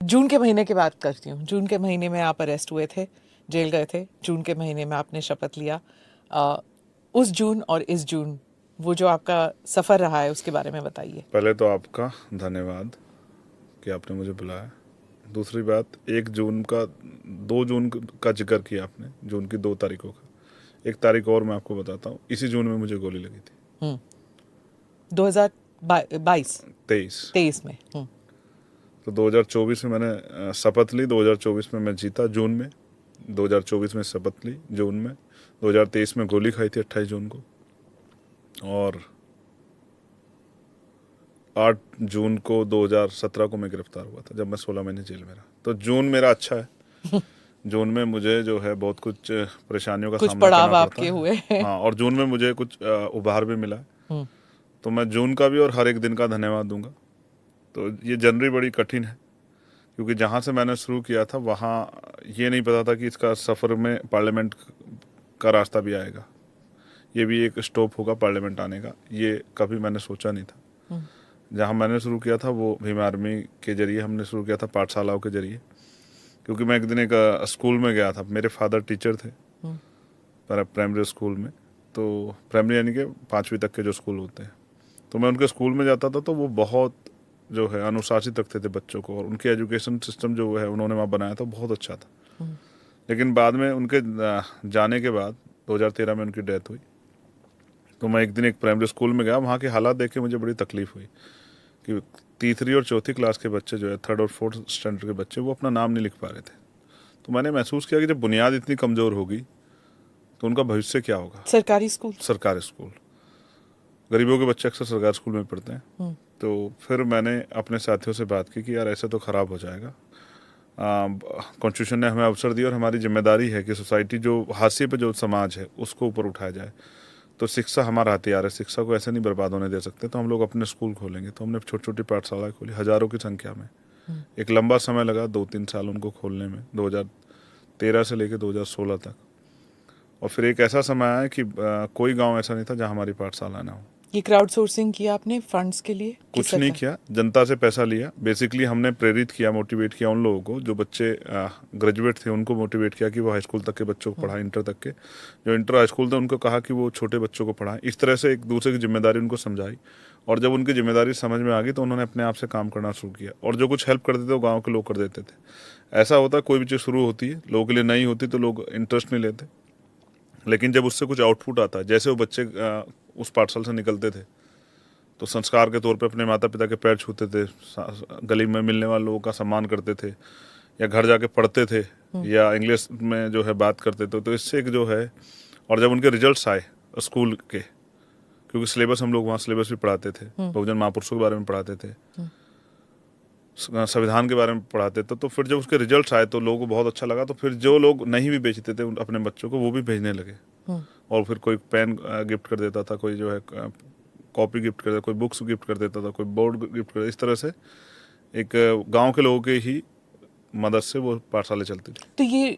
जून के महीने की बात करती हूँ। जून के महीने में आप अरेस्ट हुए थे, जेल गए थे। जून के महीने में आपने शपथ लिया। उस जून और इस जून, वो जो आपका सफ़र रहा है, उसके बारे में बताइए। पहले तो आपका धन्यवाद कि आपने मुझे बुलाया। दूसरी बात, 1 जून का 2 जून का जिक्र किया आपने, जून की 2 तारीखों का। एक तारीख और मैं आपको बताता हूँ, इसी जून में मुझे गोली लगी थी। 2022 23। 23 में। तो 2024 में मैंने शपथ ली, 2024 में मैं जीता जून में, 2024 में शपथ ली जून में, 2023 में गोली खाई थी 28 जून को, और 8 जून को 2017 को मैं गिरफ्तार हुआ था, जब मैं 16 महीने जेल में रहा। तो जून मेरा अच्छा है। जून में मुझे जो है बहुत कुछ परेशानियों का कुछ सामना करना पड़ाव पड़ता आपके है। हुए हैं। हाँ, और जून में मुझे कुछ उपहार भी मिला है। हम्म, तो मैं जून का भी और हर एक दिन का धन्यवाद दूंगा। तो ये जनवरी बड़ी कठिन है, क्योंकि जहाँ से मैंने शुरू किया था वहाँ ये नहीं पता था कि इसका सफ़र में पार्लियामेंट का रास्ता भी आएगा, ये भी एक स्टॉप होगा पार्लियामेंट आने का, ये कभी मैंने सोचा नहीं था। हम्म, जहाँ मैंने शुरू किया था वो भीम आर्मी के जरिए हमने शुरू किया था, पाठशालाओं के जरिए। क्योंकि मैं एक दिन एक स्कूल में गया था, मेरे फादर टीचर थे हम्म, पर प्राइमरी स्कूल में। तो प्राइमरी यानी कि 5वीं तक के जो स्कूल होते हैं, तो मैं उनके स्कूल में जाता था। तो वो बहुत जो है अनुशासित रखते थे बच्चों को, और उनके एजुकेशन सिस्टम जो है उन्होंने वहाँ बनाया था बहुत अच्छा था। हम्म, लेकिन बाद में उनके जाने के बाद 2013 में उनकी डेथ हुई। तो मैं एक दिन एक प्राइमरी स्कूल में गया, वहाँ के हालात देख के मुझे बड़ी तकलीफ हुई कि तीसरी और चौथी क्लास के बच्चे जो है, 3rd और 4th स्टैंडर्ड के बच्चे, वो अपना नाम नहीं लिख पा रहे थे। तो मैंने महसूस किया कि जब बुनियाद इतनी कमज़ोर होगी तो उनका भविष्य क्या होगा। सरकारी स्कूल। सरकारी स्कूल, गरीबों के बच्चे अक्सर सरकारी स्कूल में पढ़ते हैं। हम्म, तो फिर मैंने अपने साथियों से बात की कि यार ऐसे तो ख़राब हो जाएगा। कॉन्स्टिट्यूशन ने हमें अवसर दिया और हमारी जिम्मेदारी है कि सोसाइटी जो हाशिए पे जो समाज है उसको ऊपर उठाया जाए। तो शिक्षा हमारा हथियार है, शिक्षा को ऐसे नहीं बर्बाद होने दे सकते। तो हम लोग अपने स्कूल खोलेंगे। तो हमने छोटी छोटी पाठशाला खोली, हज़ारों की संख्या में। हम्म। एक लंबा समय लगा, 2-3 साल उनको खोलने में, 2013 से लेकर 2016 तक। और फिर एक ऐसा समय आया कि कोई गांव ऐसा नहीं था जहां हमारी पाठशाला ना हो। ये क्राउड सोर्सिंग किया आपने फंड्स के लिए, किस कुछ नहीं सरकार? किया, जनता से पैसा लिया। बेसिकली हमने प्रेरित किया, मोटिवेट किया उन लोगों को जो बच्चे ग्रेजुएट थे, उनको मोटिवेट किया कि वो हाई स्कूल तक के बच्चों को पढ़ाएं, इंटर तक के। जो इंटर हाई स्कूल थे उनको कहा कि वो छोटे बच्चों को पढ़ाएं। इस तरह से एक दूसरे की जिम्मेदारी उनको समझाई, और जब उनकी जिम्मेदारी समझ में आ गई तो उन्होंने अपने आप से काम करना शुरू किया। और जो कुछ हेल्प करते थे वो गाँव के लोग कर देते थे। ऐसा होता है, कोई भी चीज़ शुरू होती है, लोगों के लिए नई होती तो लोग इंटरेस्ट नहीं लेते। लेकिन जब उससे कुछ आउटपुट आता है, जैसे वो बच्चे उस पाठशाला से निकलते थे तो संस्कार के तौर पे अपने माता पिता के पैर छूते थे, गली में मिलने वाले लोगों का सम्मान करते थे, या घर जाके पढ़ते थे, या इंग्लिश में जो है बात करते थे। तो इससे एक जो है, और जब उनके रिजल्ट्स आए स्कूल के, क्योंकि सिलेबस हम लोग वहाँ सिलेबस भी पढ़ाते थे, बहुजन महापुरुषों के बारे में पढ़ाते थे, संविधान के बारे में पढ़ाते थे। तो फिर जब उसके रिजल्ट्स आए तो लोगों को बहुत अच्छा लगा। तो फिर जो लोग नहीं भी बेचते थे अपने बच्चों को, वो भी भेजने लगे। और फिर कोई पेन गिफ्ट कर देता था, कोई जो है कॉपी गिफ्ट कर देता, कोई बुक्स गिफ्ट कर देता था, कोई बोर्ड गिफ्ट कर देता। इस तरह से एक गांव के लोगों के ही मदद से वो पाठशाला चलती थी। तो ये